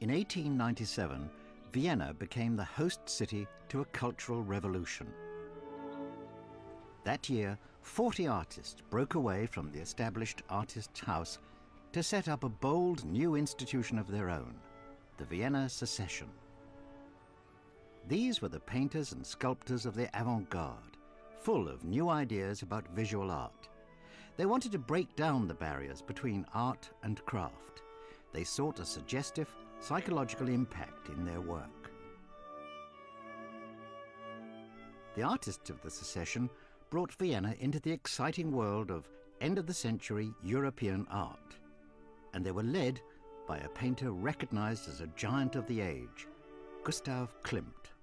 In 1897, Vienna became the host city to a cultural revolution. That year, 40 artists broke away from the established artists' house to set up a bold new institution of their own, the Vienna Secession. These were the painters and sculptors of the avant-garde, full of new ideas about visual art. They wanted to break down the barriers between art and craft. They sought a suggestive, psychological impact in their work. The artists of the Secession brought Vienna into the exciting world of end-of-the-century European art, and they were led by a painter recognized as a giant of the age, Gustav Klimt.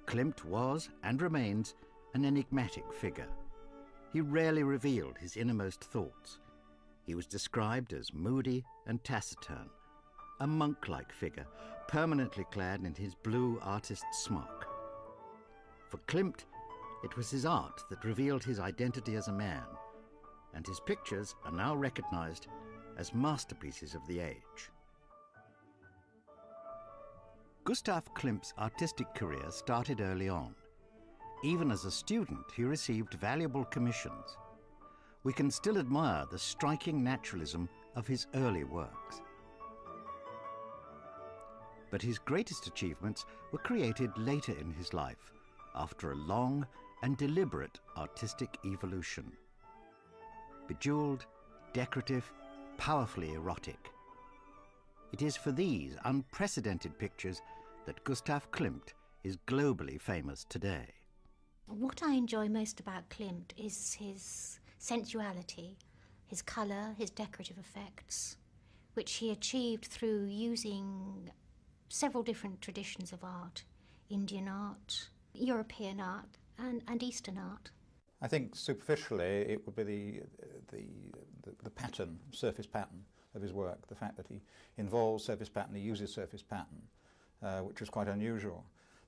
Klimt was, and remains, an enigmatic figure. He rarely revealed his innermost thoughts. He was described as moody and taciturn, a monk-like figure, permanently clad in his blue artist's smock. For Klimt, it was his art that revealed his identity as a man, and his pictures are now recognized as masterpieces of the age. Gustav Klimt's artistic career started early on. Even as a student, he received valuable commissions. We can still admire the striking naturalism of his early works. But his greatest achievements were created later in his life, after a long and deliberate artistic evolution. Bejeweled, decorative, powerfully erotic. It is for these unprecedented pictures that Gustav Klimt is globally famous today. What I enjoy most about Klimt is his sensuality, his colour, his decorative effects, which he achieved through using several different traditions of art: Indian art, European art, and Eastern art. I think superficially it would be the pattern, surface pattern of his work, the fact that he involves surface pattern, he uses surface pattern, which is quite unusual.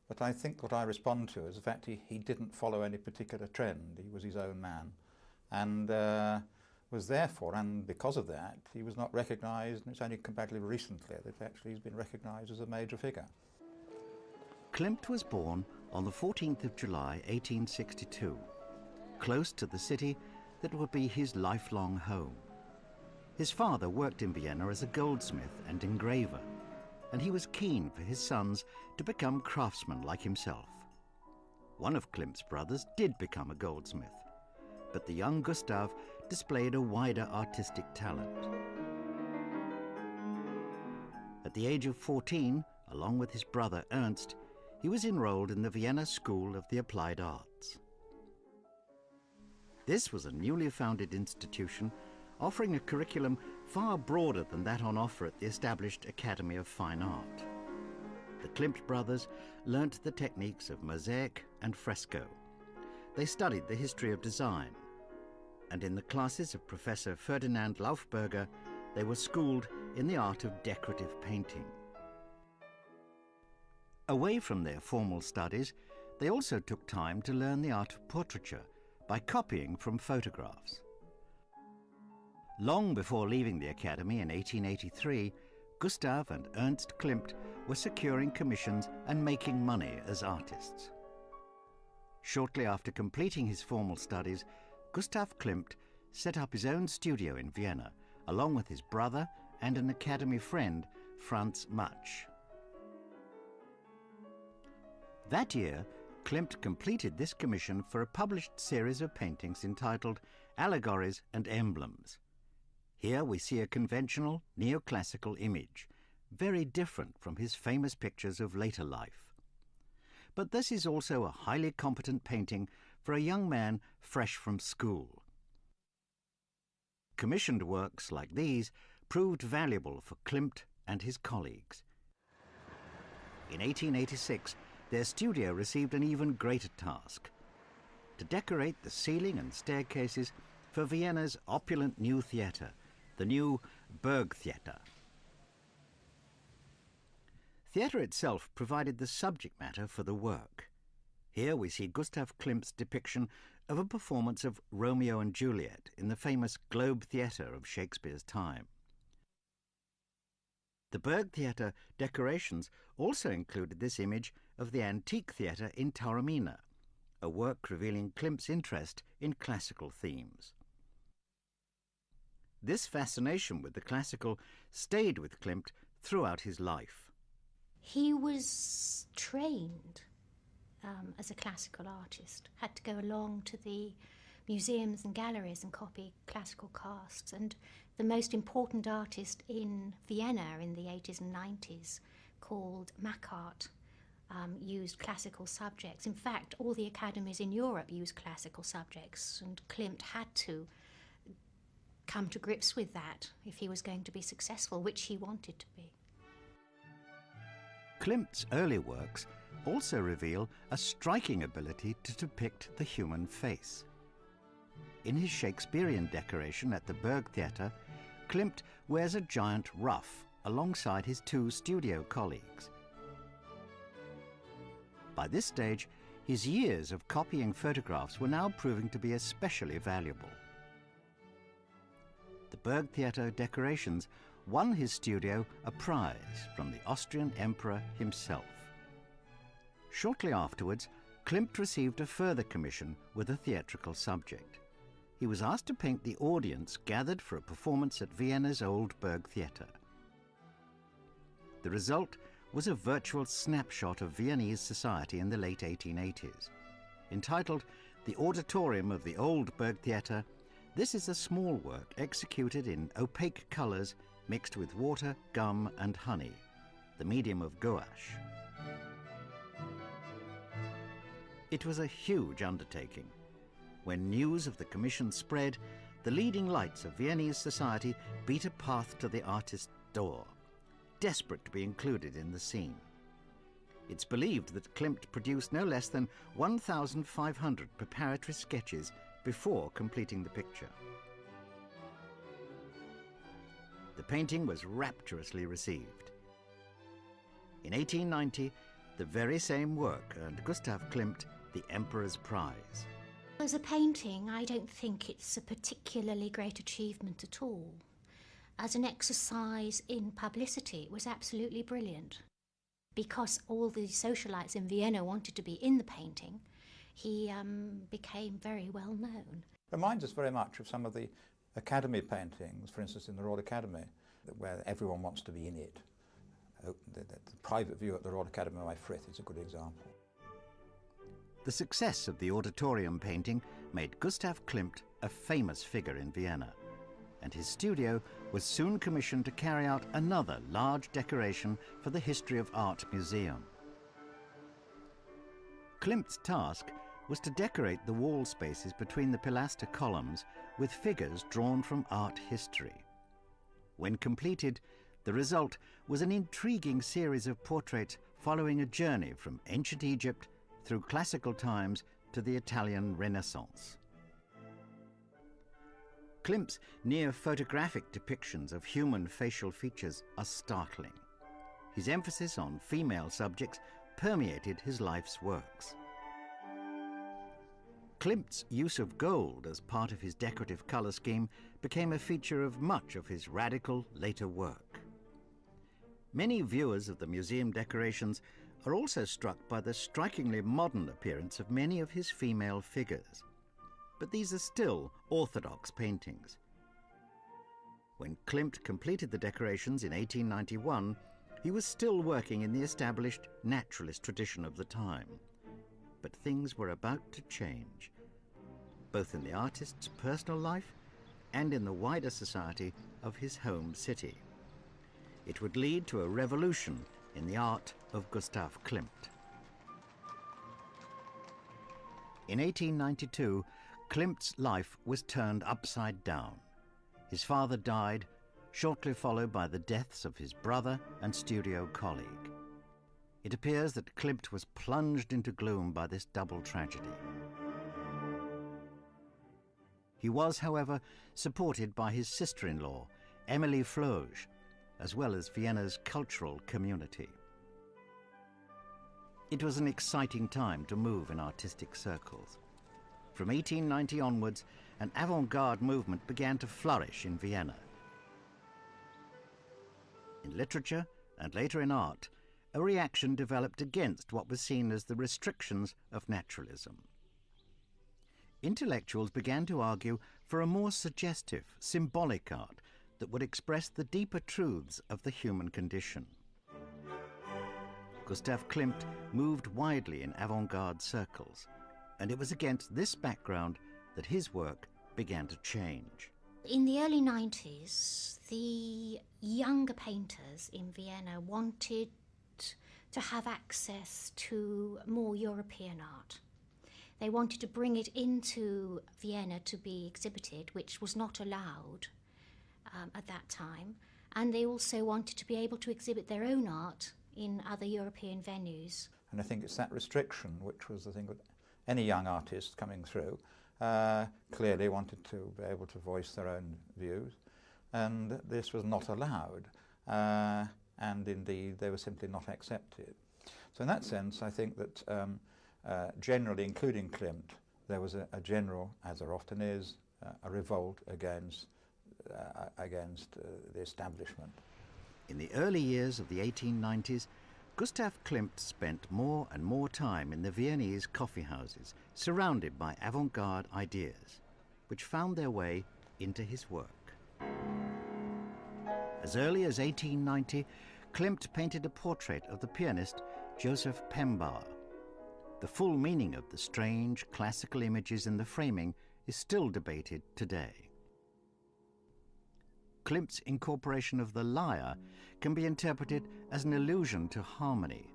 But I think what I respond to is the fact he didn't follow any particular trend. He was his own man, and was therefore, and because of that, he was not recognised, and it's only comparatively recently that actually he's been recognised as a major figure. Klimt was born on the 14th of July, 1862, close to the city that would be his lifelong home. His father worked in Vienna as a goldsmith and engraver, and he was keen for his sons to become craftsmen like himself. One of Klimt's brothers did become a goldsmith, but the young Gustav displayed a wider artistic talent. At the age of 14, along with his brother Ernst, he was enrolled in the Vienna School of the Applied Arts. This was a newly founded institution offering a curriculum far broader than that on offer at the established Academy of Fine Art. The Klimt brothers learnt the techniques of mosaic and fresco. They studied the history of design, and in the classes of Professor Ferdinand Laufberger, they were schooled in the art of decorative painting. Away from their formal studies, they also took time to learn the art of portraiture by copying from photographs. Long before leaving the Academy in 1883, Gustav and Ernst Klimt were securing commissions and making money as artists. Shortly after completing his formal studies, Gustav Klimt set up his own studio in Vienna, along with his brother and an Academy friend, Franz Matsch. That year, Klimt completed this commission for a published series of paintings entitled Allegories and Emblems. Here we see a conventional neoclassical image, very different from his famous pictures of later life. But this is also a highly competent painting for a young man fresh from school. Commissioned works like these proved valuable for Klimt and his colleagues. In 1886, their studio received an even greater task: to decorate the ceiling and staircases for Vienna's opulent new theatre, the new Burgtheater. Theatre itself provided the subject matter for the work. Here we see Gustav Klimt's depiction of a performance of Romeo and Juliet in the famous Globe Theatre of Shakespeare's time. The Burgtheater decorations also included this image of the Antique Theatre in Taormina, a work revealing Klimt's interest in classical themes. This fascination with the classical stayed with Klimt throughout his life. He was trained as a classical artist, had to go along to the museums and galleries and copy classical casts, and the most important artist in Vienna in the 80s and 90s, called Makart, used classical subjects. In fact, all the academies in Europe used classical subjects, and Klimt had to come to grips with that if he was going to be successful, which he wanted to be. Klimt's early works also reveal a striking ability to depict the human face. In his Shakespearean decoration at the Burgtheater, Klimt wears a giant ruff alongside his two studio colleagues. By this stage, his years of copying photographs were now proving to be especially valuable. The Burgtheater decorations won his studio a prize from the Austrian Emperor himself. Shortly afterwards, Klimt received a further commission with a theatrical subject. He was asked to paint the audience gathered for a performance at Vienna's Old Burgtheater. The result was a virtual snapshot of Viennese society in the late 1880s. Entitled The Auditorium of the Old Burgtheater, this is a small work executed in opaque colours mixed with water, gum and honey, the medium of gouache. It was a huge undertaking. When news of the commission spread, the leading lights of Viennese society beat a path to the artist's door, desperate to be included in the scene. It's believed that Klimt produced no less than 1,500 preparatory sketches before completing the picture. The painting was rapturously received. In 1890, the very same work earned Gustav Klimt the Emperor's Prize. As a painting, I don't think it's a particularly great achievement at all. As an exercise in publicity, it was absolutely brilliant. Because all the socialites in Vienna wanted to be in the painting, he became very well known. Reminds us very much of some of the Academy paintings, for instance in the Royal Academy, where everyone wants to be in it. The private view at the Royal Academy by Frith is a good example. The success of the auditorium painting made Gustav Klimt a famous figure in Vienna, and his studio was soon commissioned to carry out another large decoration for the History of Art Museum. Klimt's task was to decorate the wall spaces between the pilaster columns with figures drawn from art history. When completed, the result was an intriguing series of portraits following a journey from ancient Egypt through classical times to the Italian Renaissance. Klimt's near-photographic depictions of human facial features are startling. His emphasis on female subjects permeated his life's works. Klimt's use of gold as part of his decorative colour scheme became a feature of much of his radical later work. Many viewers of the museum decorations are also struck by the strikingly modern appearance of many of his female figures. But these are still orthodox paintings. When Klimt completed the decorations in 1891, he was still working in the established naturalist tradition of the time. But things were about to change, both in the artist's personal life and in the wider society of his home city. It would lead to a revolution in the art of Gustav Klimt. In 1892, Klimt's life was turned upside down. His father died, shortly followed by the deaths of his brother and studio colleague. It appears that Klimt was plunged into gloom by this double tragedy. He was, however, supported by his sister-in-law, Emilie Floge, as well as Vienna's cultural community. It was an exciting time to move in artistic circles. From 1890 onwards, an avant-garde movement began to flourish in Vienna. In literature, and later in art, a reaction developed against what was seen as the restrictions of naturalism. Intellectuals began to argue for a more suggestive, symbolic art that would express the deeper truths of the human condition. Gustav Klimt moved widely in avant-garde circles, and it was against this background that his work began to change. In the early 90s, the younger painters in Vienna wanted to have access to more European art. They wanted to bring it into Vienna to be exhibited, which was not allowed at that time. And they also wanted to be able to exhibit their own art in other European venues. And I think it's that restriction, which was the thing with any young artist coming through, clearly wanted to be able to voice their own views. And this was not allowed. And indeed, they were simply not accepted. So in that sense, I think that generally, including Klimt, there was a general, as there often is, a revolt against the establishment. In the early years of the 1890s, Gustav Klimt spent more and more time in the Viennese coffee houses, surrounded by avant-garde ideas, which found their way into his work. As early as 1890, Klimt painted a portrait of the pianist Joseph Pembar. The full meaning of the strange classical images in the framing is still debated today. Klimt's incorporation of the lyre can be interpreted as an allusion to harmony,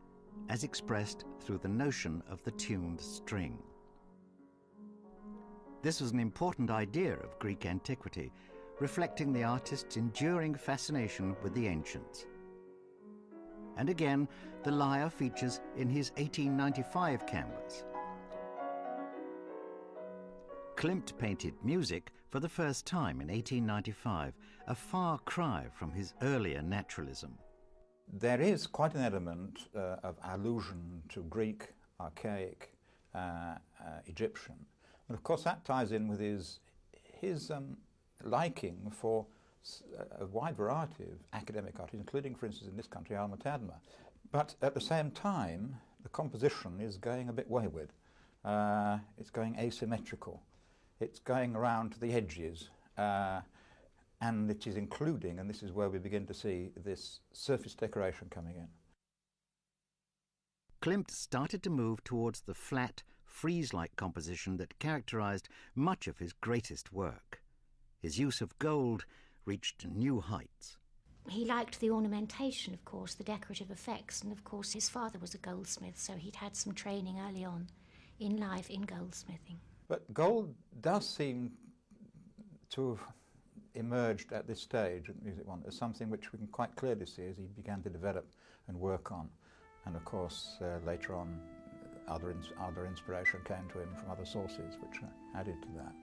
as expressed through the notion of the tuned string. This was an important idea of Greek antiquity, reflecting the artist's enduring fascination with the ancients. And again, the lyre features in his 1895 canvas. Klimt painted music for the first time in 1895, a far cry from his earlier naturalism. There is quite an element of allusion to Greek, archaic, Egyptian. And of course that ties in with his liking for a wide variety of academic art, including, for instance, in this country, Alma Tadema. But at the same time, the composition is going a bit wayward. It's going asymmetrical. It's going around to the edges. And it is including, and this is where we begin to see this surface decoration coming in. Klimt started to move towards the flat, frieze-like composition that characterized much of his greatest work. His use of gold reached new heights. He liked the ornamentation, of course, the decorative effects, and of course his father was a goldsmith, so he'd had some training early on in life in goldsmithing. But gold does seem to have emerged at this stage at Music One as something which we can quite clearly see as he began to develop and work on. And of course, later on, other inspiration came to him from other sources which added to that.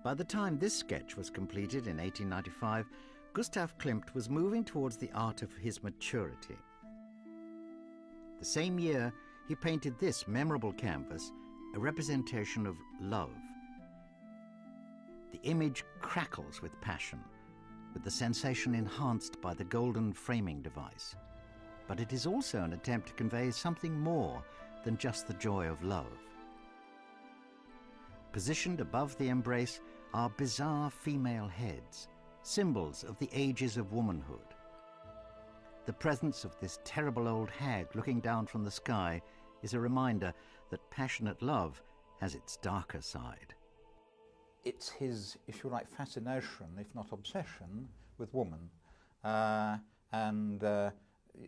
By the time this sketch was completed in 1895, Gustav Klimt was moving towards the art of his maturity. The same year, he painted this memorable canvas, a representation of love. The image crackles with passion, with the sensation enhanced by the golden framing device. But it is also an attempt to convey something more than just the joy of love. Positioned above the embrace are bizarre female heads, symbols of the ages of womanhood. The presence of this terrible old hag looking down from the sky is a reminder that passionate love has its darker side. It's his, if you like, fascination, if not obsession, with woman.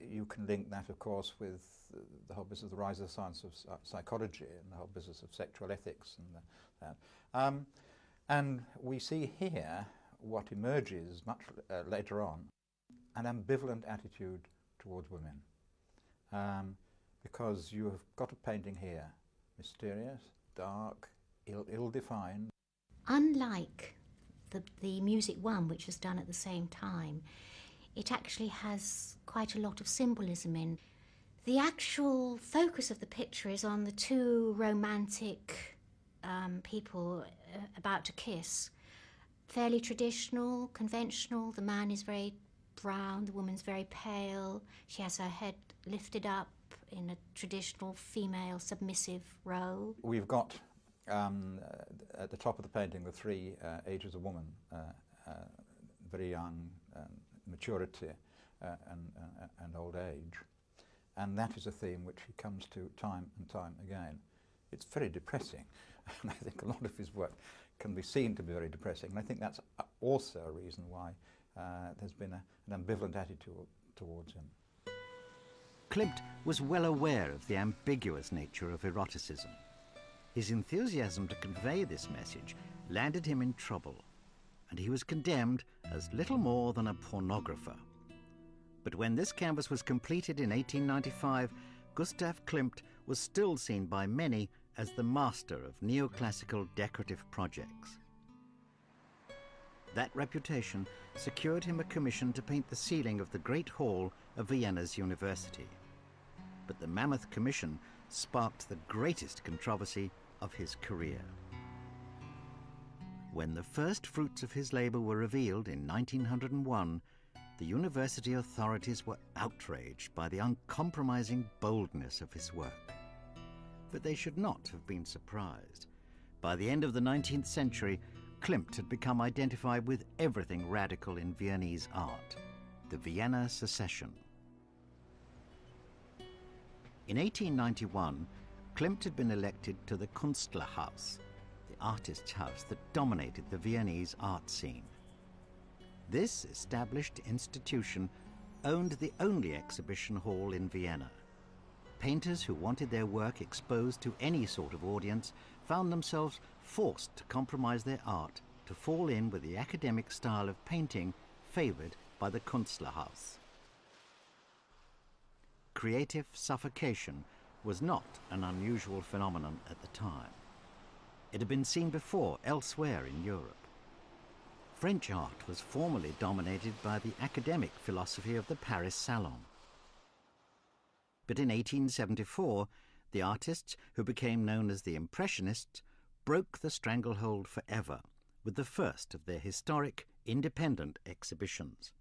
You can link that, of course, with the whole business of the rise of the science of psychology and the whole business of sexual ethics and that. And we see here what emerges much later on, an ambivalent attitude towards women. Because you have got a painting here, mysterious, dark, ill-defined. Unlike the Music One, which was done at the same time, it actually has quite a lot of symbolism in. The actual focus of the picture is on the two romantic people about to kiss. Fairly traditional, conventional. The man is very brown, the woman's very pale, she has her head lifted up in a traditional female submissive row. We've got at the top of the painting the three ages of woman, very young, maturity and old age. And that is a theme which he comes to time and time again. It's very depressing, and I think a lot of his work can be seen to be very depressing, and I think that's also a reason why there's been an ambivalent attitude towards him. Klimt was well aware of the ambiguous nature of eroticism. His enthusiasm to convey this message landed him in trouble, and he was condemned as little more than a pornographer. But when this canvas was completed in 1895, Gustav Klimt was still seen by many as the master of neoclassical decorative projects. That reputation secured him a commission to paint the ceiling of the Great Hall of Vienna's university. But the Mammoth Commission sparked the greatest controversy of his career. When the first fruits of his labour were revealed in 1901, the university authorities were outraged by the uncompromising boldness of his work. But they should not have been surprised. By the end of the 19th century, Klimt had become identified with everything radical in Viennese art, the Vienna Secession. In 1891, Klimt had been elected to the Künstlerhaus, the artist's house that dominated the Viennese art scene. This established institution owned the only exhibition hall in Vienna. Painters who wanted their work exposed to any sort of audience found themselves forced to compromise their art to fall in with the academic style of painting favoured by the Künstlerhaus. Creative suffocation was not an unusual phenomenon at the time. It had been seen before elsewhere in Europe. French art was formerly dominated by the academic philosophy of the Paris Salon. But in 1874, the artists who became known as the Impressionists broke the stranglehold forever with the first of their historic independent exhibitions.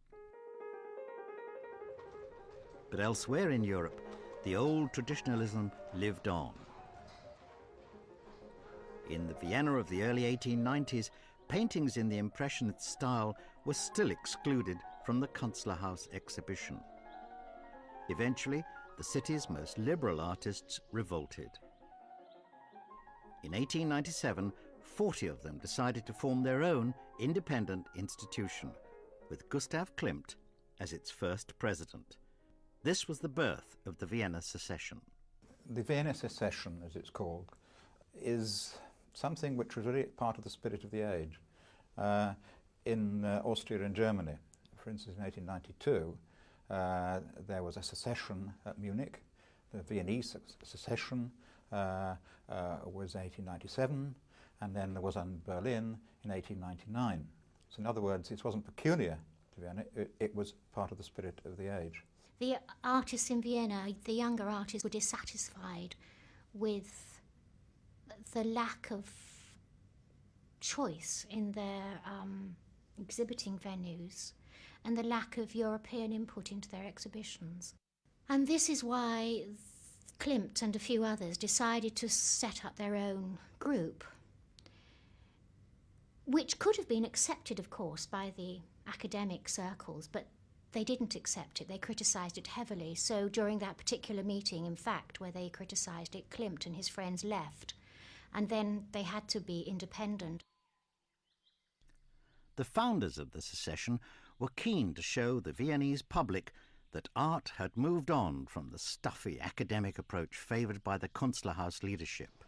But elsewhere in Europe, the old traditionalism lived on. In the Vienna of the early 1890s, paintings in the Impressionist style were still excluded from the Künstlerhaus exhibition. Eventually, the city's most liberal artists revolted. In 1897, 40 of them decided to form their own independent institution, with Gustav Klimt as its first president. This was the birth of the Vienna Secession. The Vienna Secession, as it's called, is something which was really part of the spirit of the age. In Austria and Germany, for instance, in 1892, there was a secession at Munich. The Viennese secession was 1897, and then there was in Berlin in 1899. So in other words, it wasn't peculiar to Vienna, it was part of the spirit of the age. The artists in Vienna, the younger artists, were dissatisfied with the lack of choice in their exhibiting venues and the lack of European input into their exhibitions. And this is why Klimt and a few others decided to set up their own group, which could have been accepted, of course, by the academic circles, but they didn't accept it. They criticised it heavily. So during that particular meeting, in fact, where they criticised it, Klimt and his friends left, and then they had to be independent. The founders of the secession were keen to show the Viennese public that art had moved on from the stuffy academic approach favoured by the Künstlerhaus leadership.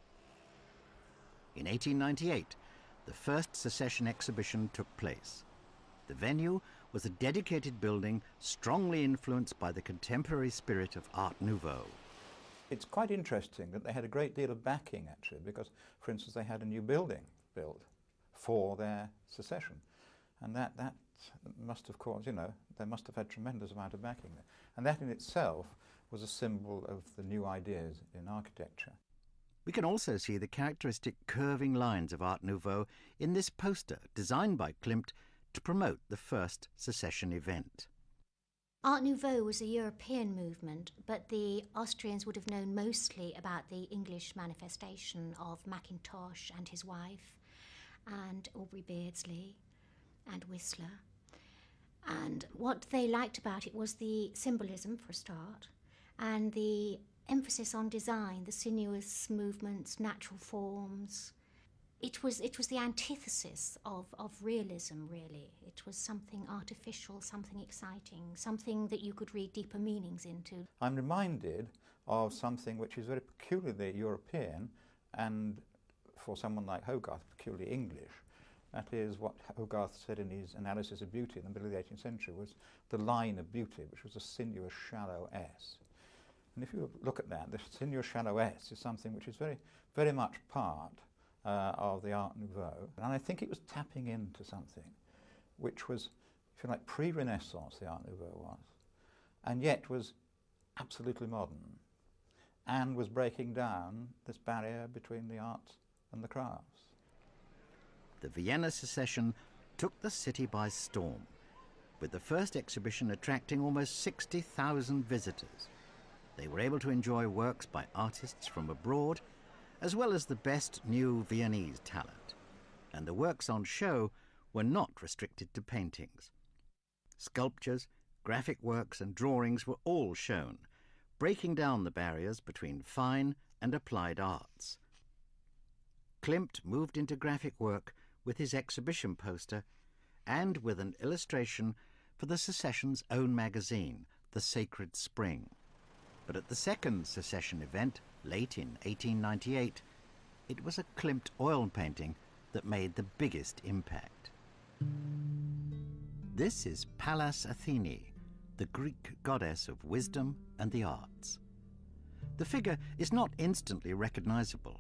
In 1898, the first secession exhibition took place. The venue was a dedicated building strongly influenced by the contemporary spirit of Art Nouveau. It's quite interesting that they had a great deal of backing, actually, because, for instance, they had a new building built for their secession. And that must have caused, they must have had tremendous amount of backing there. And that in itself was a symbol of the new ideas in architecture. We can also see the characteristic curving lines of Art Nouveau in this poster designed by Klimt to promote the first secession event. Art Nouveau was a European movement, but the Austrians would have known mostly about the English manifestation of Mackintosh and his wife, and Aubrey Beardsley and Whistler. And what they liked about it was the symbolism, for a start, and the emphasis on design, the sinuous movements, natural forms. It was the antithesis of realism, really. It was something artificial, something exciting, something that you could read deeper meanings into. I'm reminded of something which is very peculiarly European and, for someone like Hogarth, peculiarly English. That is what Hogarth said in his analysis of beauty in the middle of the 18th century, was the line of beauty, which was a sinuous, shallow S. And if you look at that, the sinuous, shallow S is something which is very, very much part of the Art Nouveau. And I think it was tapping into something which was, if you like, pre-Renaissance, the Art Nouveau was, and yet was absolutely modern, and was breaking down this barrier between the arts and the crafts. The Vienna Secession took the city by storm, with the first exhibition attracting almost 60,000 visitors. They were able to enjoy works by artists from abroad, as well as the best new Viennese talent. And the works on show were not restricted to paintings. Sculptures, graphic works and drawings were all shown, breaking down the barriers between fine and applied arts. Klimt moved into graphic work with his exhibition poster and with an illustration for the Secession's own magazine, The Sacred Spring. But at the second Secession event, late in 1898, it was a Klimt oil painting that made the biggest impact. This is Pallas Athene, the Greek goddess of wisdom and the arts. The figure is not instantly recognizable.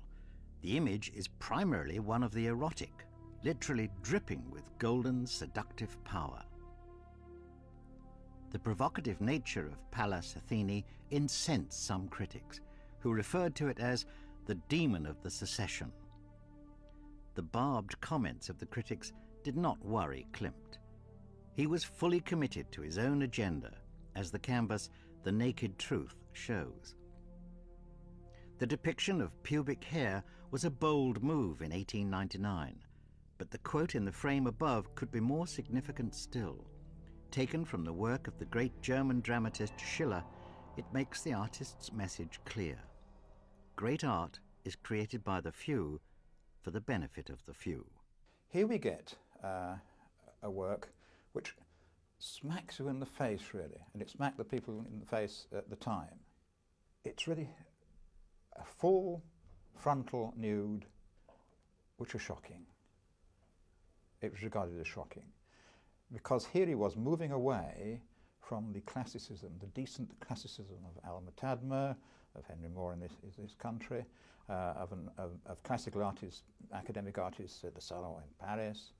The image is primarily one of the erotic, literally dripping with golden, seductive power. The provocative nature of Pallas Athene incensed some critics, who referred to it as the demon of the Secession. The barbed comments of the critics did not worry Klimt. He was fully committed to his own agenda, as the canvas The Naked Truth shows. The depiction of pubic hair was a bold move in 1899, but the quote in the frame above could be more significant still. Taken from the work of the great German dramatist Schiller, it makes the artist's message clear. Great art is created by the few for the benefit of the few. Here we get a work which smacks you in the face, really, and it smacked the people in the face at the time. It's really a full frontal nude, which is shocking. It was regarded as shocking, because here he was moving away from the classicism, the decent classicism of Alma Tadema, of Henry Moore in this country, of classical artists, academic artists at the Salon in Paris.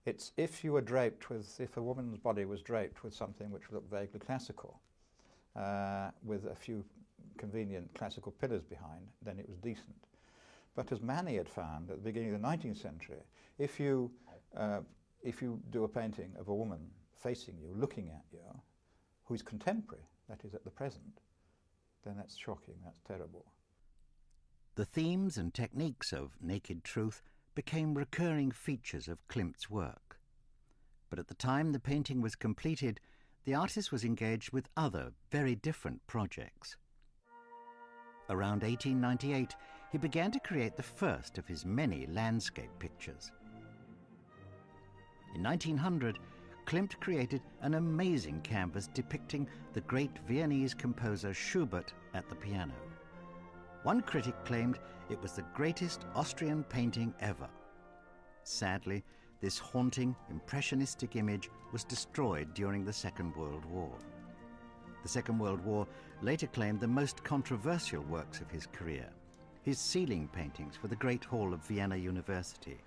It's if you were draped with, if a woman's body was draped with something which looked vaguely classical, with a few convenient classical pillars behind, then it was decent. But as Manny had found at the beginning of the 19th century, if you do a painting of a woman facing you, looking at you, who is contemporary, that is at the present, then that's shocking, that's terrible. The themes and techniques of Naked Truth became recurring features of Klimt's work. But at the time the painting was completed, the artist was engaged with other, very different projects. Around 1898, he began to create the first of his many landscape pictures. In 1900, Klimt created an amazing canvas depicting the great Viennese composer Schubert at the piano. One critic claimed it was the greatest Austrian painting ever. Sadly, this haunting, impressionistic image was destroyed during the Second World War. The Second World War later claimed the most controversial works of his career, his ceiling paintings for the Great Hall of Vienna University.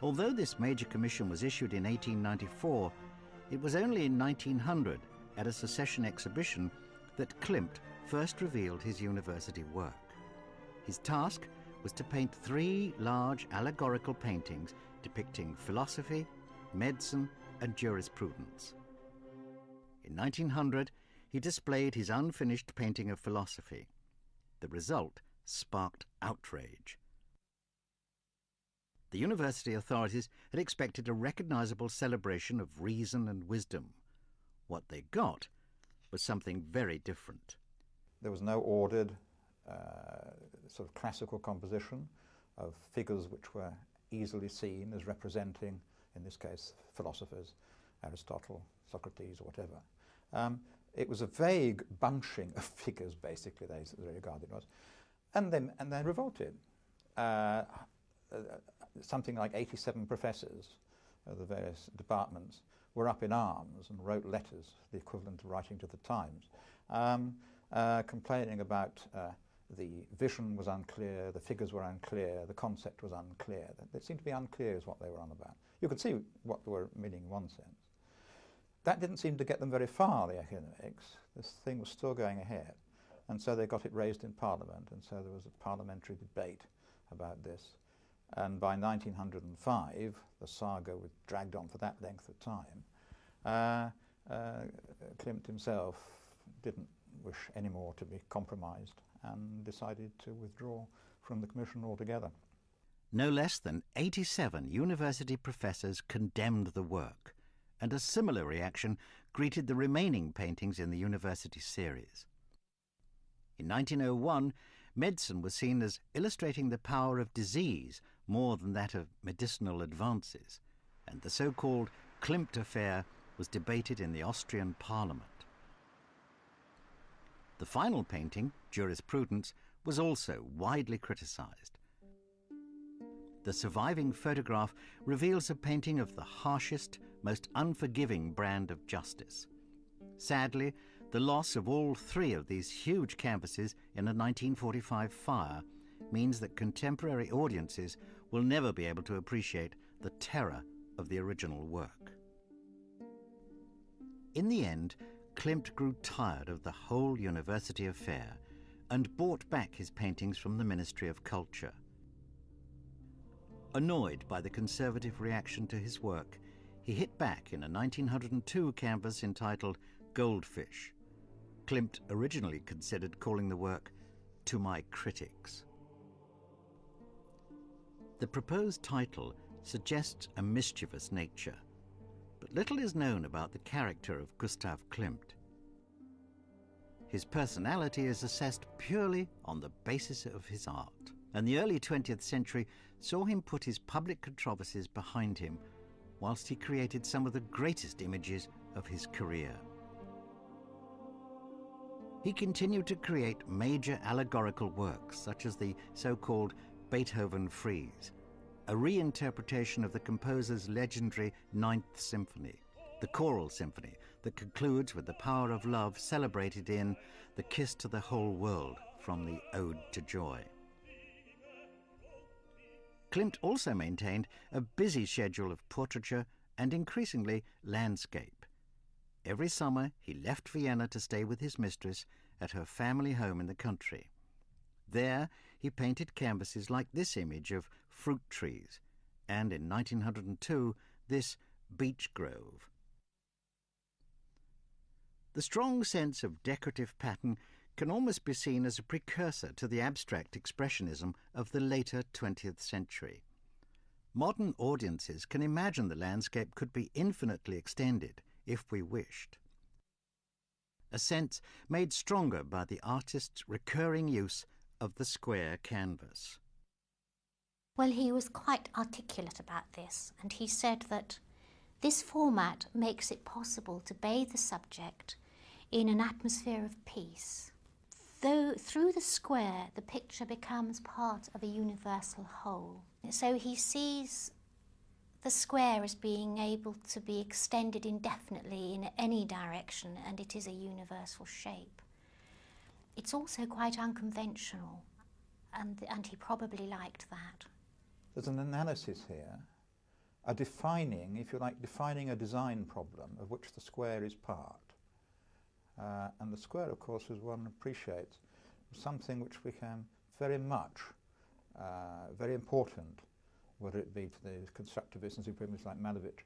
Although this major commission was issued in 1894, it was only in 1900, at a Secession exhibition, that Klimt first revealed his university work. His task was to paint 3 large allegorical paintings depicting philosophy, medicine, and jurisprudence. In 1900, he displayed his unfinished painting of philosophy. The result sparked outrage. The university authorities had expected a recognizable celebration of reason and wisdom. What they got was something very different. There was no ordered sort of classical composition of figures which were easily seen as representing, in this case, philosophers, Aristotle, Socrates, or whatever. It was a vague bunching of figures, basically, they regarded it as. And they revolted. Something like 87 professors of the various departments were up in arms and wrote letters, the equivalent of writing to the Times, complaining about the vision was unclear, the figures were unclear, the concept was unclear. They seemed to be unclear is what they were on about. You could see what they were meaning in one sense. That didn't seem to get them very far, the academics. This thing was still going ahead. And so they got it raised in Parliament, and so there was a parliamentary debate about this. And by 1905, the saga was dragged on for that length of time. Klimt himself didn't wish any more to be compromised and decided to withdraw from the commission altogether. No less than 87 university professors condemned the work, and a similar reaction greeted the remaining paintings in the university series. In 1901, medicine was seen as illustrating the power of disease more than that of medicinal advances, and the so-called Klimt affair was debated in the Austrian parliament. The final painting, Jurisprudence, was also widely criticised. The surviving photograph reveals a painting of the harshest, most unforgiving brand of justice. Sadly, the loss of all three of these huge canvases in a 1945 fire means that contemporary audiences will never be able to appreciate the terror of the original work. In the end, Klimt grew tired of the whole university affair and bought back his paintings from the Ministry of Culture. Annoyed by the conservative reaction to his work, he hit back in a 1902 canvas entitled Goldfish. Klimt originally considered calling the work To My Critics. The proposed title suggests a mischievous nature, but little is known about the character of Gustav Klimt. His personality is assessed purely on the basis of his art, and the early 20th century saw him put his public controversies behind him whilst he created some of the greatest images of his career. He continued to create major allegorical works such as the so-called Beethoven Frieze, a reinterpretation of the composer's legendary Ninth Symphony, the choral symphony that concludes with the power of love celebrated in The Kiss to the Whole World from the Ode to Joy. Klimt also maintained a busy schedule of portraiture and increasingly landscape. Every summer he left Vienna to stay with his mistress at her family home in the country. There he painted canvases like this image of fruit trees, and in 1902 this beech grove. The strong sense of decorative pattern can almost be seen as a precursor to the abstract expressionism of the later 20th century. Modern audiences can imagine the landscape could be infinitely extended if we wished. A sense made stronger by the artist's recurring use of the square canvas. Well, he was quite articulate about this, and he said that this format makes it possible to bathe the subject in an atmosphere of peace. Though through the square, the picture becomes part of a universal whole. So he sees the square as being able to be extended indefinitely in any direction, and it is a universal shape. It's also quite unconventional, and he probably liked that. There's an analysis here, a defining, if you like, defining a design problem of which the square is part. And the square, of course, as one appreciates, is something which became very much, very important, whether it be to the constructivists and supremists like Malevich,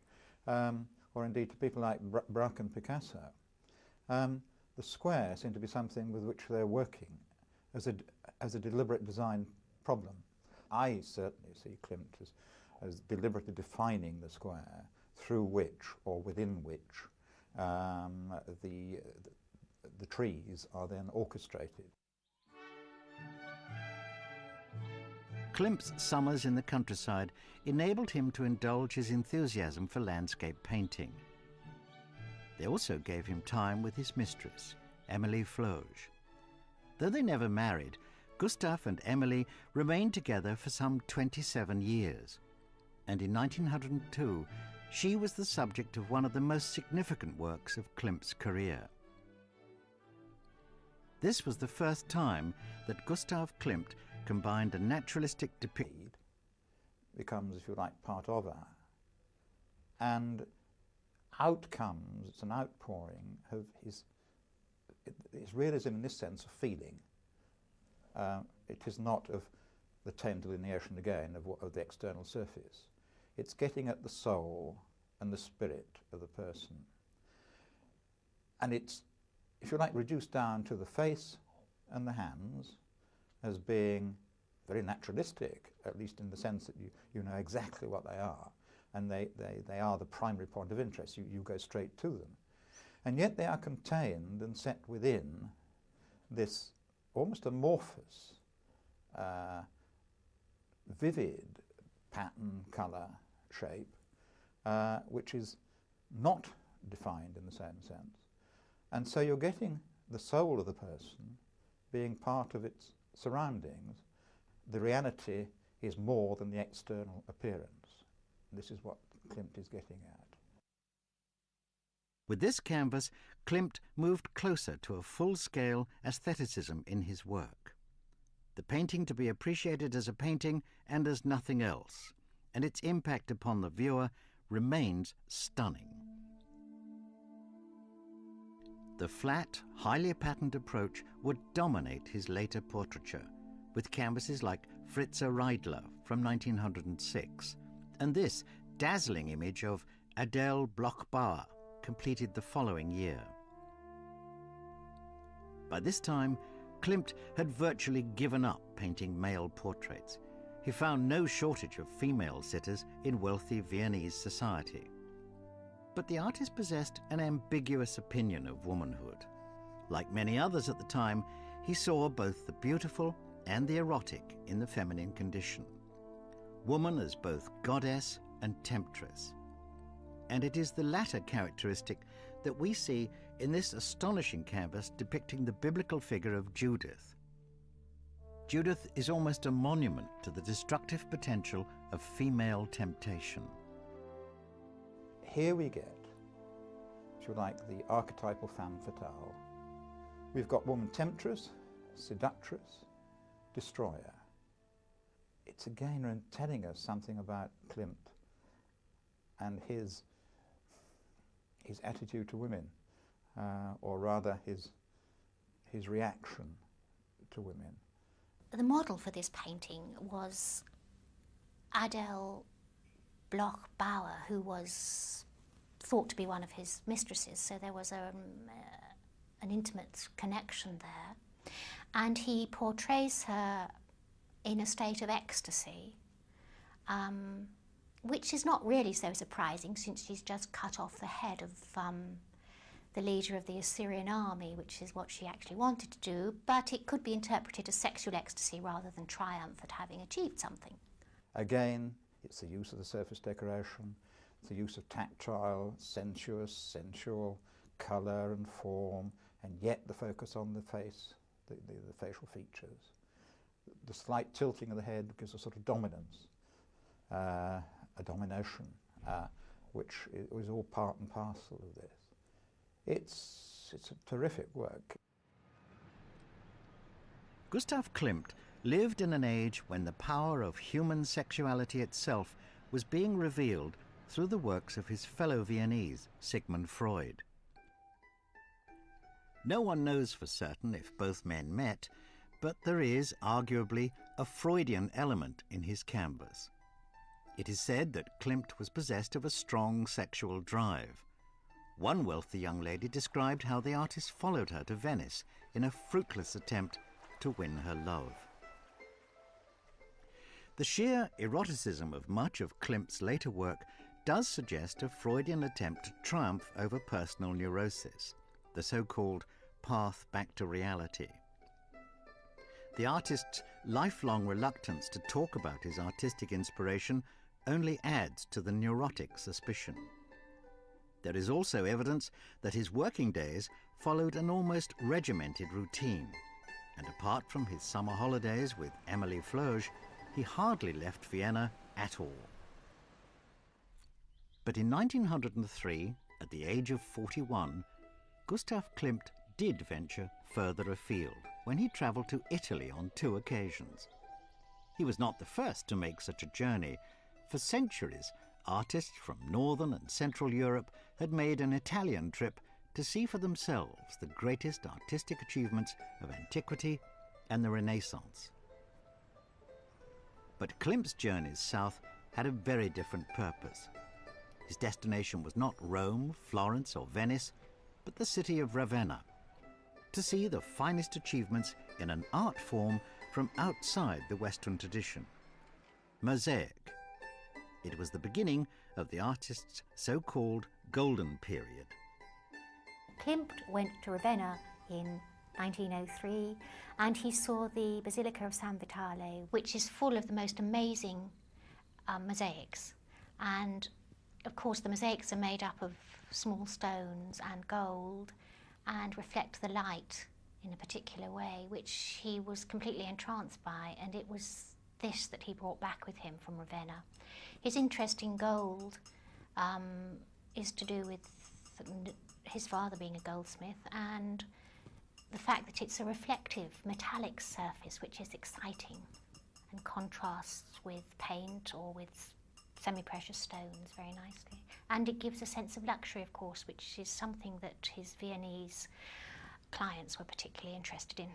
or indeed to people like Braque and Picasso. The square seemed to be something with which they're working as a deliberate design problem. I certainly see Klimt as deliberately defining the square through which, or within which, the trees are then orchestrated. Klimt's summers in the countryside enabled him to indulge his enthusiasm for landscape painting. They also gave him time with his mistress, Emilie Floge. Though they never married, Gustav and Emilie remained together for some 27 years. And in 1902, she was the subject of one of the most significant works of Klimt's career. This was the first time that Gustav Klimt combined a naturalistic depiction becomes, if you like, part of her. And out comes, it's an outpouring of his realism in this sense of feeling. It is not of the tame delineation again of the external surface. It's getting at the soul and the spirit of the person. And it's, if you like, reduced down to the face and the hands as being very naturalistic, at least in the sense that you know exactly what they are, and they are the primary point of interest. You go straight to them. And yet they are contained and set within this almost amorphous, vivid pattern, colour, shape, which is not defined in the same sense. And so you're getting the soul of the person being part of its surroundings. The reality is more than the external appearance. This is what Klimt is getting at. With this canvas, Klimt moved closer to a full-scale aestheticism in his work. The painting to be appreciated as a painting and as nothing else, and its impact upon the viewer remains stunning. The flat, highly patterned approach would dominate his later portraiture, with canvases like Fritze Reidler from 1906, and this dazzling image of Adele Bloch-Bauer, completed the following year. By this time, Klimt had virtually given up painting male portraits. He found no shortage of female sitters in wealthy Viennese society. But the artist possessed an ambiguous opinion of womanhood. Like many others at the time, he saw both the beautiful and the erotic in the feminine condition. Woman as both goddess and temptress. And it is the latter characteristic that we see in this astonishing canvas depicting the biblical figure of Judith. Judith is almost a monument to the destructive potential of female temptation. Here we get, if you like, the archetypal femme fatale. We've got woman temptress, seductress, destroyer. It's again telling us something about Klimt and his attitude to women, or rather his reaction to women. The model for this painting was Adele Bloch-Bauer, who was thought to be one of his mistresses, so there was an intimate connection there. And he portrays her in a state of ecstasy, which is not really so surprising since she's just cut off the head of the leader of the Assyrian army, which is what she actually wanted to do, but it could be interpreted as sexual ecstasy rather than triumph at having achieved something. Again, it's the use of the surface decoration, it's the use of tactile, sensuous, sensual colour and form, and yet the focus on the face, the facial features. The slight tilting of the head gives a sort of dominance, a domination, which is all part and parcel of this. It's a terrific work. Gustav Klimt lived in an age when the power of human sexuality itself was being revealed through the works of his fellow Viennese, Sigmund Freud. No one knows for certain if both men met, but there is arguably a Freudian element in his canvas. It is said that Klimt was possessed of a strong sexual drive. One wealthy young lady described how the artist followed her to Venice in a fruitless attempt to win her love. The sheer eroticism of much of Klimt's later work does suggest a Freudian attempt to triumph over personal neurosis, the so-called path back to reality. The artist's lifelong reluctance to talk about his artistic inspiration only adds to the neurotic suspicion. There is also evidence that his working days followed an almost regimented routine, and apart from his summer holidays with Emilie Floge, he hardly left Vienna at all. But in 1903, at the age of 41, Gustav Klimt did venture further afield when he travelled to Italy on 2 occasions. He was not the first to make such a journey. For centuries, artists from Northern and Central Europe had made an Italian trip to see for themselves the greatest artistic achievements of antiquity and the Renaissance. But Klimt's journeys south had a very different purpose. His destination was not Rome, Florence or Venice, but the city of Ravenna, to see the finest achievements in an art form from outside the Western tradition, mosaic. It was the beginning of the artist's so-called golden period. Klimt went to Ravenna in 1903 and he saw the Basilica of San Vitale, which is full of the most amazing mosaics. And of course the mosaics are made up of small stones and gold and reflect the light in a particular way, which he was completely entranced by, and it was this that he brought back with him from Ravenna. His interest in gold is to do with his father being a goldsmith and the fact that it's a reflective metallic surface which is exciting and contrasts with paint or with semi-precious stones very nicely. And it gives a sense of luxury, of course, which is something that his Viennese clients were particularly interested in.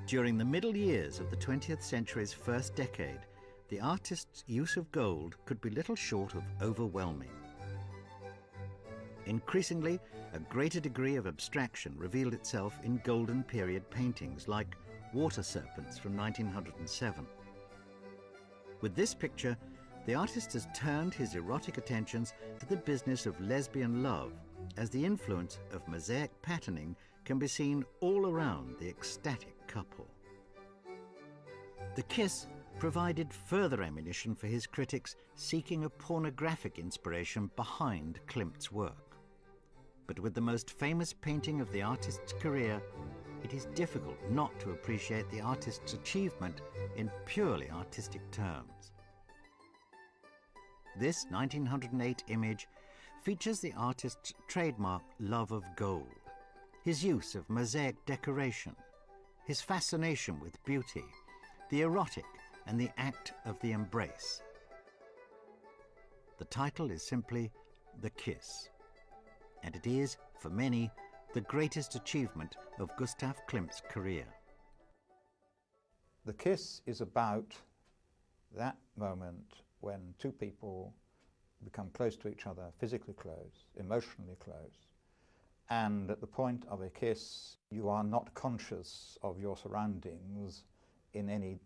During the middle years of the 20th century's first decade, the artist's use of gold could be little short of overwhelming. Increasingly, a greater degree of abstraction revealed itself in golden period paintings like Water Serpents from 1907. With this picture, the artist has turned his erotic attentions to the business of lesbian love, as the influence of mosaic patterning can be seen all around the ecstatic couple. The kiss provided further ammunition for his critics seeking a pornographic inspiration behind Klimt's work. But with the most famous painting of the artist's career, it is difficult not to appreciate the artist's achievement in purely artistic terms. This 1908 image features the artist's trademark love of gold, his use of mosaic decoration, his fascination with beauty, the erotic and the act of the embrace. The title is simply The Kiss, and it is, for many, the greatest achievement of Gustav Klimt's career. The Kiss is about that moment when two people become close to each other, physically close, emotionally close, and at the point of a kiss you are not conscious of your surroundings in any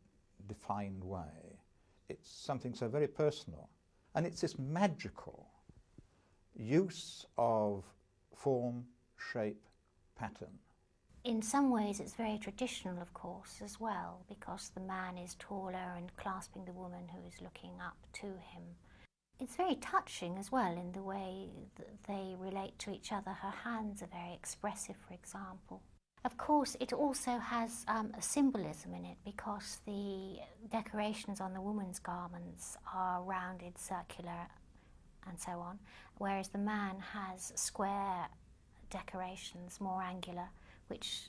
defined way. It's something so very personal, and it's this magical use of form, shape, pattern. In some ways it's very traditional, of course, as well, because the man is taller and clasping the woman who is looking up to him. It's very touching as well in the way that they relate to each other. Her hands are very expressive, for example. Of course, it also has a symbolism in it because the decorations on the woman's garments are rounded, circular, and so on, whereas the man has square decorations, more angular, which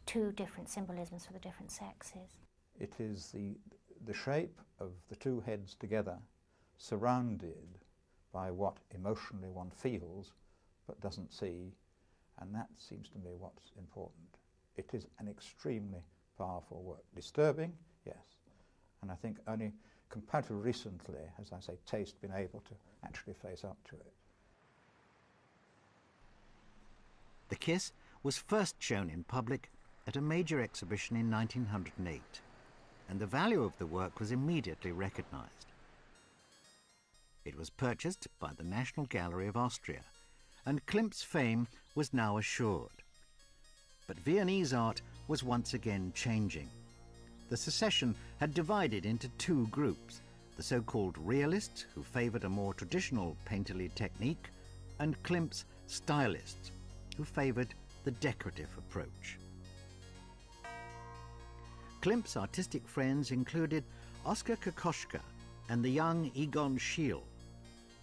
two different symbolisms for the different sexes. It is the shape of the two heads together, surrounded by what emotionally one feels but doesn't see, and that seems to me what's important. It is an extremely powerful work. Disturbing, yes, and I think only comparatively recently has, I say, taste been able to actually face up to it. The kiss was first shown in public at a major exhibition in 1908, and the value of the work was immediately recognized. It was purchased by the National Gallery of Austria, and Klimt's fame was now assured. But Viennese art was once again changing. The secession had divided into two groups, the so-called realists, who favored a more traditional painterly technique, and Klimt's stylists, who favored the decorative approach. Klimt's artistic friends included Oskar Kokoschka and the young Egon Schiele,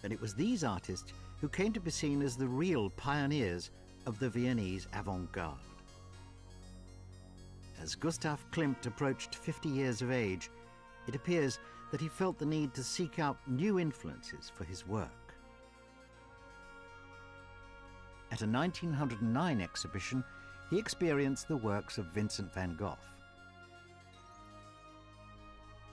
and it was these artists who came to be seen as the real pioneers of the Viennese avant-garde. As Gustav Klimt approached 50 years of age, it appears that he felt the need to seek out new influences for his work. At a 1909 exhibition, he experienced the works of Vincent van Gogh.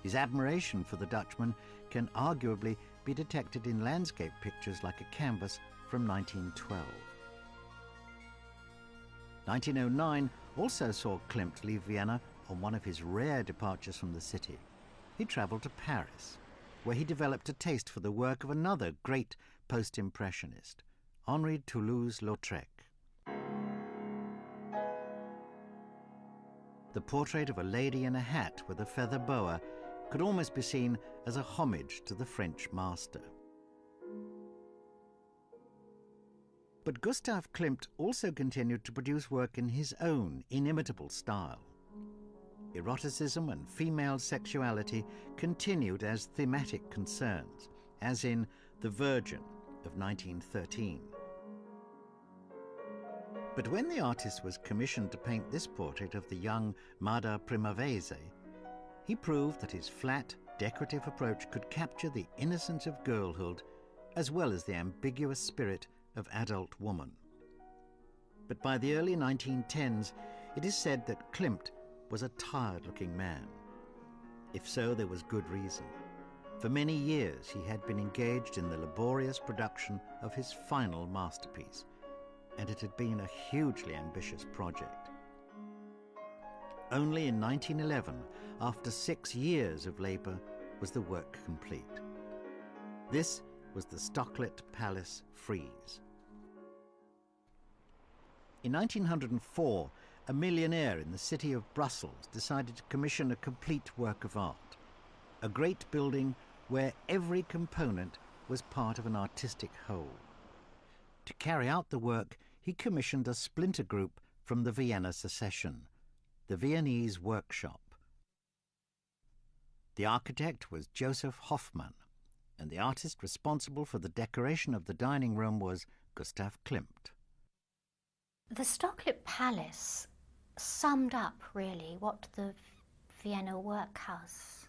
His admiration for the Dutchman can arguably be detected in landscape pictures like a canvas from 1912. 1909 also saw Klimt leave Vienna on one of his rare departures from the city. He travelled to Paris, where he developed a taste for the work of another great post-impressionist, Henri Toulouse-Lautrec. The portrait of a lady in a hat with a feather boa could almost be seen as a homage to the French master. But Gustav Klimt also continued to produce work in his own inimitable style. Eroticism and female sexuality continued as thematic concerns, as in The Virgin of 1913. But when the artist was commissioned to paint this portrait of the young Madre Primavera, he proved that his flat, decorative approach could capture the innocence of girlhood as well as the ambiguous spirit of adult woman. But by the early 1910s, it is said that Klimt was a tired-looking man. If so, there was good reason. For many years, he had been engaged in the laborious production of his final masterpiece, and it had been a hugely ambitious project. Only in 1911, after 6 years of labour, was the work complete. This was the Stocklet Palace frieze. In 1904, a millionaire in the city of Brussels decided to commission a complete work of art, a great building where every component was part of an artistic whole. To carry out the work, he commissioned a splinter group from the Vienna secession, the Viennese Workshop. The architect was Joseph Hoffmann, and the artist responsible for the decoration of the dining room was Gustav Klimt. The Stocklet Palace summed up, really, what the Vienna Workhouse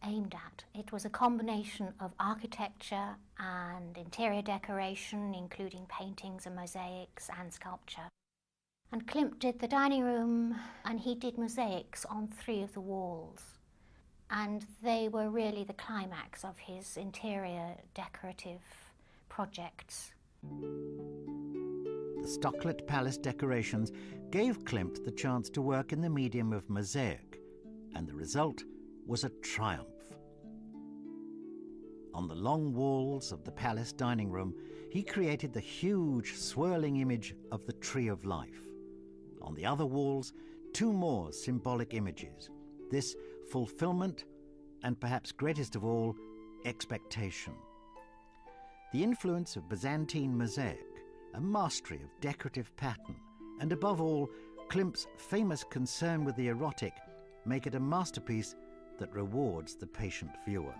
aimed at. It was a combination of architecture and interior decoration, including paintings and mosaics and sculpture. And Klimt did the dining room, and he did mosaics on 3 of the walls. And they were really the climax of his interior decorative projects. The Stocklet Palace decorations gave Klimt the chance to work in the medium of mosaic, and the result was a triumph. On the long walls of the palace dining room, he created the huge swirling image of the Tree of Life. On the other walls, 2 more symbolic images, this fulfillment and, perhaps greatest of all, expectation. The influence of Byzantine mosaic, a mastery of decorative pattern, and above all, Klimt's famous concern with the erotic make it a masterpiece that rewards the patient viewer.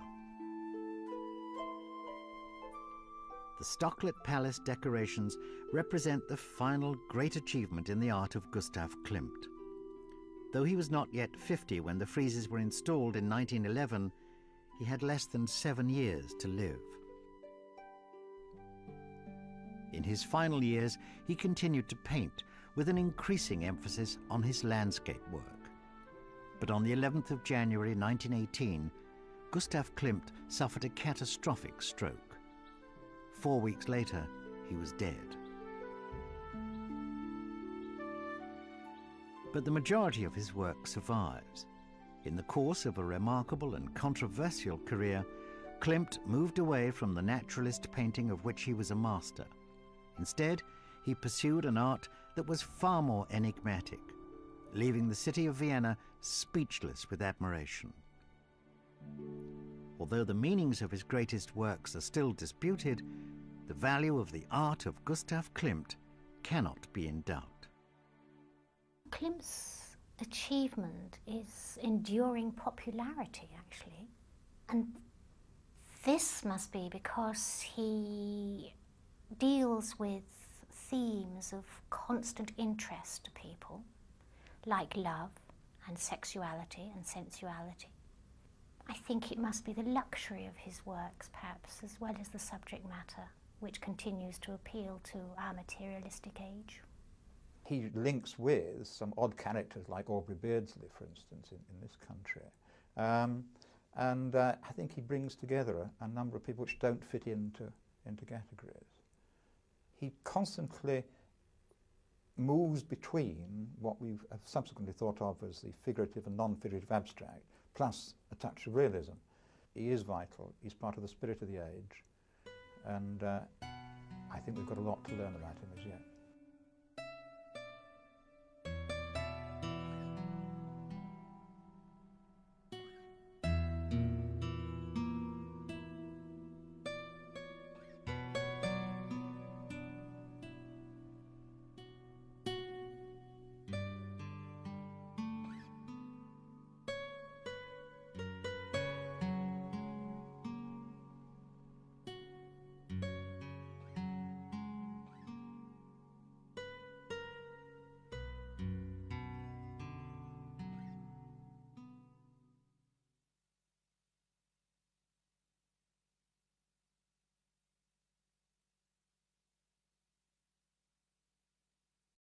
The Stocklet Palace decorations represent the final great achievement in the art of Gustav Klimt. Though he was not yet 50 when the friezes were installed in 1911, he had less than 7 years to live. In his final years, he continued to paint with an increasing emphasis on his landscape work. But on the 11th of January 1918, Gustav Klimt suffered a catastrophic stroke. 4 weeks later, he was dead. but the majority of his work survives. In the course of a remarkable and controversial career, Klimt moved away from the naturalist painting of which he was a master. Instead, he pursued an art that was far more enigmatic, leaving the city of Vienna speechless with admiration. Although the meanings of his greatest works are still disputed, the value of the art of Gustav Klimt cannot be in doubt. Klimt's achievement is enduring popularity, actually. And this must be because he deals with themes of constant interest to people, like love and sexuality and sensuality. I think it must be the luxury of his works, perhaps, as well as the subject matter, which continues to appeal to our materialistic age. He links with some odd characters like Aubrey Beardsley, for instance, in this country. I think he brings together a number of people which don't fit into categories. He constantly moves between what we have subsequently thought of as the figurative and non-figurative abstract, plus a touch of realism. He is vital, he's part of the spirit of the age, and I think we've got a lot to learn about him as yet.